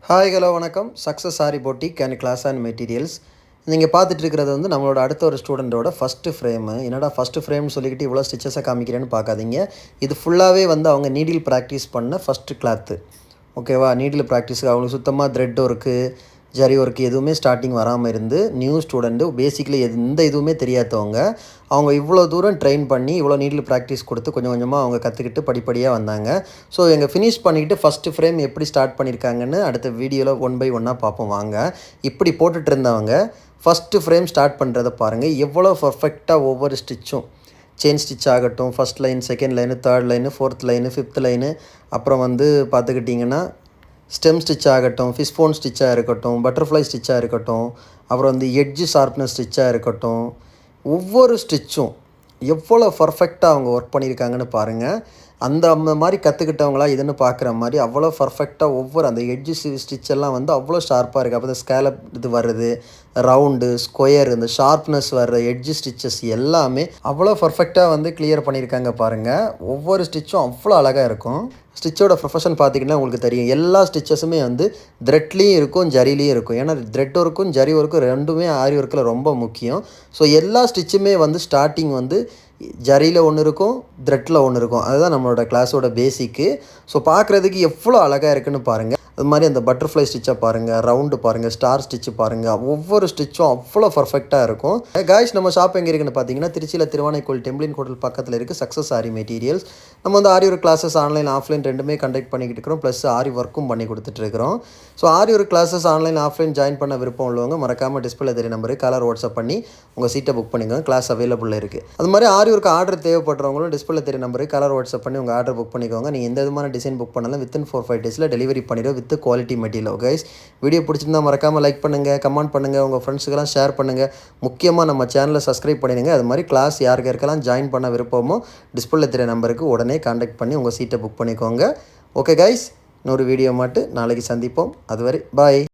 Hi hello வணக்கம். Success sari boutique and class and materials. நீங்கள் பார்த்துட்டு இருக்கிறது வந்து நம்மளோட அடுத்த ஒரு ஸ்டூடெண்ட்டோட ஃபஸ்ட்டு ஃப்ரேமு. என்னடா ஃபஸ்ட்டு ஃப்ரேம்னு சொல்லிக்கிட்டு இவ்வளோ ஸ்டிச்சஸை காமிக்கிறேன்னு பார்க்காதீங்க. இது ஃபுல்லாகவே வந்து அவங்க நீடில் ப்ராக்டிஸ் பண்ண ஃபஸ்ட்டு கிளாத்து. ஓகேவா? நீடில் ப்ராக்டிஸுக்கு அவங்களுக்கு சுத்தமாக த்ரெட் ஒர்க்கு, ஜரி ஒர்க்கு எதுவுமே ஸ்டார்டிங் வராமல் இருந்து நியூ ஸ்டூடெண்ட்டு பேசிக்கலி எந்த இதுவுமே தெரியாதவங்க. அவங்க இவ்வளோ தூரம் ட்ரெயின் பண்ணி இவ்வளோ நீடில் ப்ராக்டிஸ் கொடுத்து கொஞ்சம் கொஞ்சமாக அவங்க கற்றுக்கிட்டு படிப்படியாக வந்தாங்க. ஸோ எங்கள் ஃபினிஷ் பண்ணிக்கிட்டு ஃபஸ்ட்டு ஃப்ரேம் எப்படி ஸ்டார்ட் பண்ணியிருக்காங்கன்னு அடுத்த வீடியோவில் ஒன் பை ஒன்னாக பார்ப்போம் வாங்க. இப்படி போட்டுட்டு இருந்தவங்க ஃபஸ்ட்டு ஃப்ரேம் ஸ்டார்ட் பண்ணுறதை பாருங்கள். எவ்வளோ பர்ஃபெக்டாக ஒவ்வொரு ஸ்டிச்சும் செயின் ஸ்டிச் ஆகட்டும், first line, second line, third line, fourth line, fifth line, அப்புறம் வந்து பார்த்துக்கிட்டிங்கன்னா ஸ்டெம் ஸ்டிச் ஆகட்டும், ஃபிஷ் போன் ஸ்டிச்சாக இருக்கட்டும், பட்டர்ஃப்ளை ஸ்டிச்சாக இருக்கட்டும், அப்புறம் வந்து எட்ஜு ஷார்ப்னஸ் ஸ்டிச்சாக இருக்கட்டும், ஒவ்வொரு ஸ்டிச்சும் எவ்வளோ பர்ஃபெக்டாக அவங்க ஒர்க் பண்ணியிருக்காங்கன்னு பாருங்கள். அந்த மாதிரி கற்றுக்கிட்டவங்களா இதுன்னு பார்க்குற மாதிரி அவ்வளோ பர்ஃபெக்டாக ஒவ்வொரு அந்த எட்ஜு ஸ்டிச்செல்லாம் வந்து அவ்வளோ ஷார்ப்பாக இருக்குது. அப்போ இந்த ஸ்கேலப் இது வருது, ரவுண்டு, ஸ்கொயர், இந்த ஷார்ப்னஸ் வர்ற எட்ஜு ஸ்டிச்சஸ் எல்லாமே அவ்வளோ பர்ஃபெக்டாக வந்து கிளியர் பண்ணியிருக்காங்க பாருங்கள். ஒவ்வொரு ஸ்டிச்சும் அவ்வளோ அழகாக இருக்கும். ஸ்டிச்சோட ப்ரொஃபஷன் பார்த்திங்கன்னா உங்களுக்கு தெரியும். எல்லா ஸ்டிச்சஸுமே வந்து த்ரெட்லேயும் இருக்கும், ஜரிலையும் இருக்கும். ஏன்னா த்ரெட் ஒர்க்கும் ஜரி ஒர்க்கும் ரெண்டுமே ஆரி ஒர்க்கில் ரொம்ப முக்கியம். ஸோ எல்லா ஸ்டிச்சுமே வந்து ஸ்டார்டிங் வந்து ஜரியில் ஒன்று இருக்கும், த்ரெட்டில் ஒன்று இருக்கும். அதுதான் நம்மளோட கிளாஸோட பேசிக்கு. ஸோ பார்க்குறதுக்கு எவ்வளோ அழகாக இருக்குதுன்னு பாருங்கள். அது மாதிரி அந்த பட்டர்ஃப்ளை ஸ்டிச்சை பாருங்கள், ரவுண்டு பாருங்கள், ஸ்டார் ஸ்டிச்சு பாருங்கள். ஒவ்வொரு ஸ்டிச்சும் அவ்வளோ பர்ஃபெக்டாக இருக்கும். காய்ஸ், நம்ம ஷாப் எங்கே இருக்குன்னு பார்த்தீங்கன்னா திருச்சியில் திருவானைக்கோயில் டெம்பிளின் ஹோட்டல் பக்கத்தில் இருக்குது சக்ஸஸ் ஆரி மெட்டீரியல்ஸ். நம்ம வந்து aari work classes online offline ரெண்டுமே கண்டக்ட் பண்ணிக்கிட்டு இருக்கிறோம். ப்ளஸ் ஆரி ஒர்க்கும் பண்ணி கொடுத்துட்ருக்கிறோம். So aari work classes online offline join பண்ண விருப்பம் உள்ளவங்க மறக்காமல் டிஸ்பிளே தெரிய நம்பருக்கு கலர் வாட்ஸ்அப் பண்ணி உங்கள் சீட்டை புக் பண்ணிக்கோங்க. கிளாஸ் அவைலபிள் இருக்குது. அது மாதிரி ஆரி ஒர்க் ஆர்டர் தேவைப்படுறவங்களும் டிஸ்பிளே தெரிய நம்பருக்கு கலர் வாட்ஸ்அப் பண்ணி உங்கள் ஆர்டர் புக் பண்ணிக்கோங்க. நீங்கள் எந்த விதமான டிசைன் புக் பண்ணாலும் வித்தின் 4-5 டேஸில் டெலிவரி பண்ணிடுவோம் with quality material. Guys, video பிடிச்சிருந்தால் மறக்காமல் லைக் பண்ணுங்கள், கமெண்ட் பண்ணுங்கள், உங்கள் ஃப்ரெண்ட்ஸுக்கெல்லாம் ஷேர் பண்ணுங்கள். முக்கியமாக நம்ம சேனலை சப்ஸ்கிரைப் பண்ணிடுங்க. அது மாதிரி கிளாஸ் யாருக்கெல்லாம் ஜாயின் பண்ண விருப்பமோ டிஸ்பிளே தெரிய நம்பருக்கு உடனே கான்டாக்ட் பண்ணி உங்கள் சீட்டை புக் பண்ணிக்கோங்க. ஓகே கைஸ், இன்னொரு வீடியோ மட்டும் நாளைக்கு சந்திப்போம். அதுவரை பாய்.